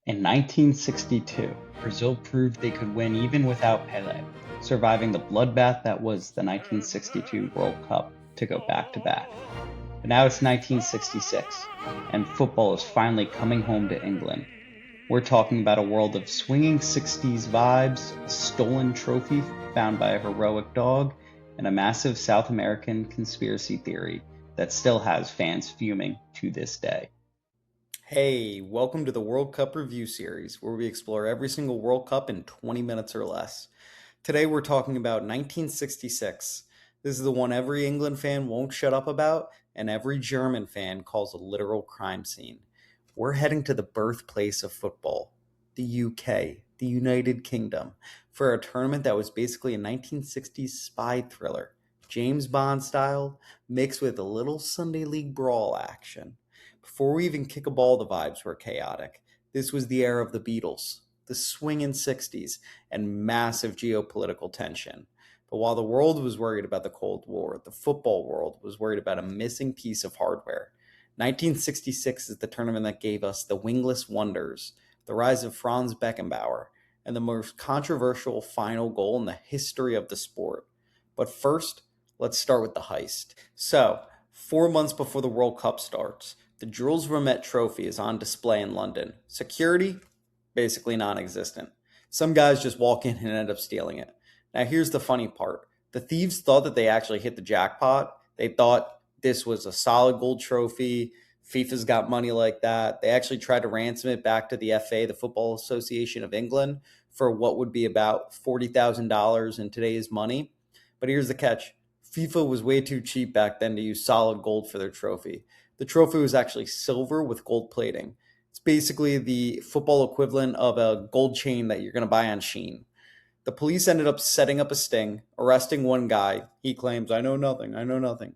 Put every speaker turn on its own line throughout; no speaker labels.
In 1962, Brazil proved they could win even without Pelé, surviving the bloodbath that was the 1962 World Cup to go back to back. But now it's 1966, and football is finally coming home to England. We're talking about a world of swinging 60s vibes, a stolen trophy found by a heroic dog, and a massive South American conspiracy theory that still has fans fuming to this day.
Hey, welcome to the World Cup Review Series, where we explore every single World Cup in 20 minutes or less. Today we're talking about 1966. This is the one every England fan won't shut up about, and every German fan calls a literal crime scene. We're heading to the birthplace of football, the UK, the United Kingdom, for a tournament that was basically a 1960s spy thriller, James Bond style, mixed with a little Sunday League brawl action. Before we even kick a ball, the vibes were chaotic. This was the era of the Beatles, the swinging 60s, and massive geopolitical tension. But while the world was worried about the Cold War, the football world was worried about a missing piece of hardware. 1966 is the tournament that gave us the wingless wonders, the rise of Franz Beckenbauer, and the most controversial final goal in the history of the sport. But first, let's start with the heist. So, 4 months before the World Cup starts, the Jules Rimet trophy is on display in London. Security? Basically non existent. Some guys just walk in and end up stealing it. Now, here's the funny part: the thieves thought that they actually hit the jackpot. They thought this was a solid gold trophy. FIFA's got money like that. They actually tried to ransom it back to the FA, the Football Association of England, for what would be about $40,000 in today's money. But here's the catch: FIFA was way too cheap back then to use solid gold for their trophy. The trophy was actually silver with gold plating. It's basically the football equivalent of a gold chain that you're going to buy on Shein. The police ended up setting up a sting, arresting one guy. He claims, I know nothing, I know nothing.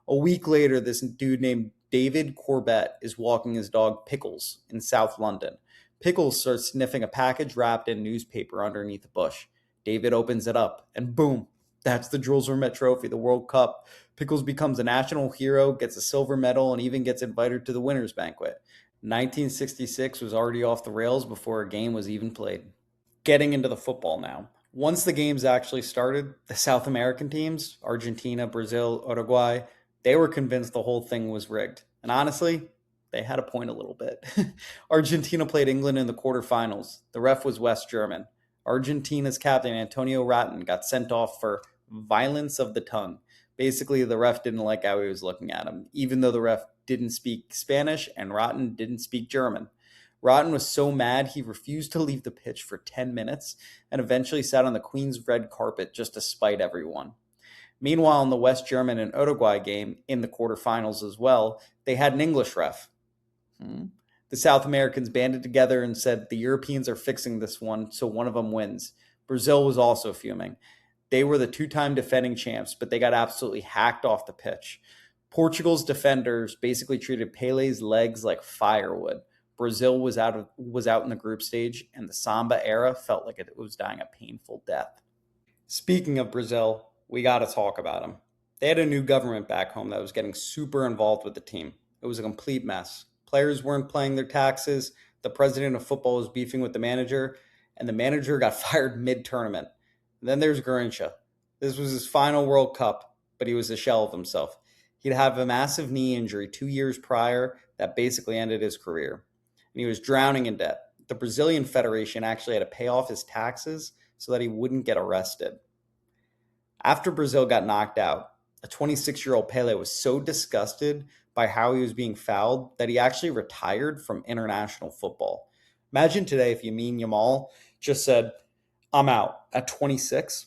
A week later, this dude named David Corbett is walking his dog Pickles in South London. Pickles starts sniffing a package wrapped in newspaper underneath a bush. David opens it up, and boom, that's the Jules Rimet Trophy, the World Cup. Pickles becomes a national hero, gets a silver medal, and even gets invited to the winner's banquet. 1966 was already off the rails before a game was even played. Getting into the football now. Once the games actually started, the South American teams, Argentina, Brazil, Uruguay, they were convinced the whole thing was rigged. And honestly, they had a point a little bit. Argentina played England in the quarterfinals. The ref was West German. Argentina's captain, Antonio Ratten, got sent off for violence of the tongue. Basically, the ref didn't like how he was looking at him, even though the ref didn't speak Spanish and Ratten didn't speak German. Rotten was so mad he refused to leave the pitch for 10 minutes and eventually sat on the Queen's red carpet just to spite everyone. Meanwhile, in the West German and Uruguay game, in the quarterfinals as well, they had an English ref. The South Americans banded together and said the Europeans are fixing this one, so one of them wins. Brazil was also fuming. They were the two-time defending champs, but they got absolutely hacked off the pitch. Portugal's defenders basically treated Pelé's legs like firewood. Brazil was out in the group stage, and the Samba era felt like it was dying a painful death. Speaking of Brazil, we got to talk about them. They had a new government back home that was getting super involved with the team. It was a complete mess. Players weren't paying their taxes, the president of football was beefing with the manager, and the manager got fired mid-tournament. Then there's Garrincha. This was his final World Cup, but he was a shell of himself. He'd have a massive knee injury 2 years prior that basically ended his career. And he was drowning in debt. The Brazilian Federation actually had to pay off his taxes so that he wouldn't get arrested. After Brazil got knocked out, a 26-year-old Pelé was so disgusted by how he was being fouled that he actually retired from international football. Imagine today if Yamin Yamal just said, I'm out at 26.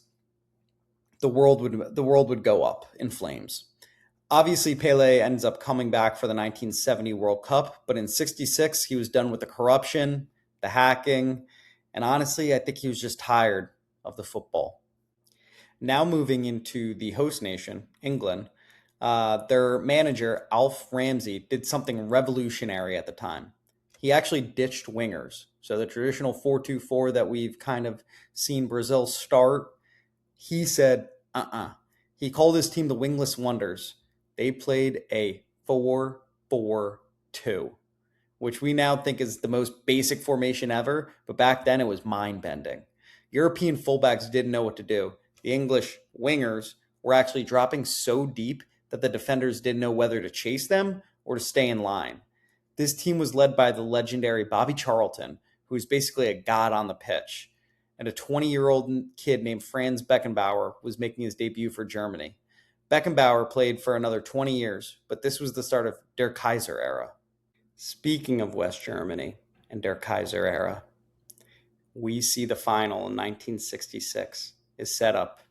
The world would go up in flames. Obviously, Pelé ends up coming back for the 1970 World Cup, but in 66, he was done with the corruption, the hacking, and honestly, I think he was just tired of the football. Now moving into the host nation, England, their manager, Alf Ramsey, did something revolutionary at the time. He actually ditched wingers. So the traditional 4-2-4 that we've kind of seen Brazil start, he said, He called his team the Wingless Wonders. They played a 4-4-2. which we now think is the most basic formation ever, but back then it was mind-bending. European fullbacks didn't know what to do. The English wingers were actually dropping so deep that the defenders didn't know whether to chase them or to stay in line. This team was led by the legendary Bobby Charlton, who was basically a god on the pitch, and a 20-year-old kid named Franz Beckenbauer was making his debut for Germany. Beckenbauer played for another 20 years, but this was the start of Der Kaiser era. Speaking of West Germany and Der Kaiser era, we see the final in 1966 is set up.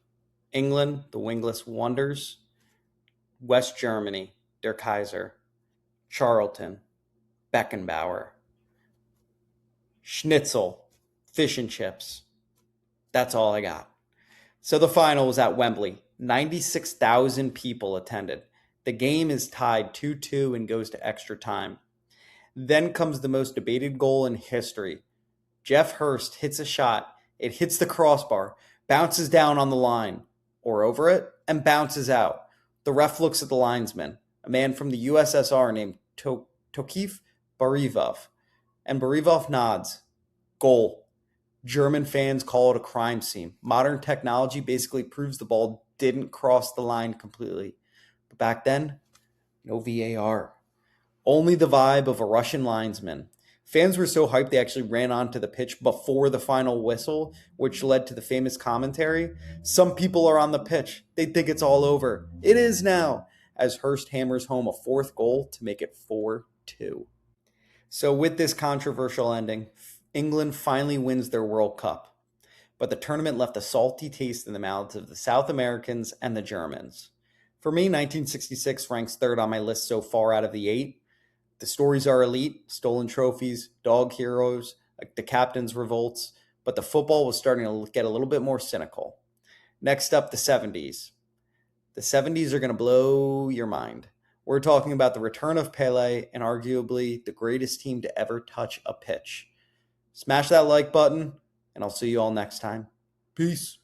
England, the wingless wonders. West Germany, Der Kaiser. Charlton, Beckenbauer. Schnitzel, fish and chips. That's all I got. So the final was at Wembley. 96,000 people attended. The game is tied 2-2 and goes to extra time. Then comes the most debated goal in history. Jeff Hurst hits a shot. It hits the crossbar, bounces down on the line, or over it, and bounces out. The ref looks at the linesman, a man from the USSR named Tokif Barivov, and Barivov nods. Goal. German fans call it a crime scene. Modern technology basically proves the ball didn't cross the line completely. But back then, no VAR. Only the vibe of a Russian linesman. Fans were so hyped they actually ran onto the pitch before the final whistle, which led to the famous commentary. Some people are on the pitch. They think it's all over. It is now, as Hurst hammers home a fourth goal to make it 4-2. So with this controversial ending, England finally wins their World Cup. But the tournament left a salty taste in the mouths of the South Americans and the Germans. For me, 1966 ranks third on my list so far out of the 8. The stories are elite, stolen trophies, dog heroes, like the captain's revolts, but the football was starting to get a little bit more cynical. Next up, the 70s. The 70s are going to blow your mind. We're talking about the return of Pelé and arguably the greatest team to ever touch a pitch. Smash that like button, and I'll see you all next time. Peace.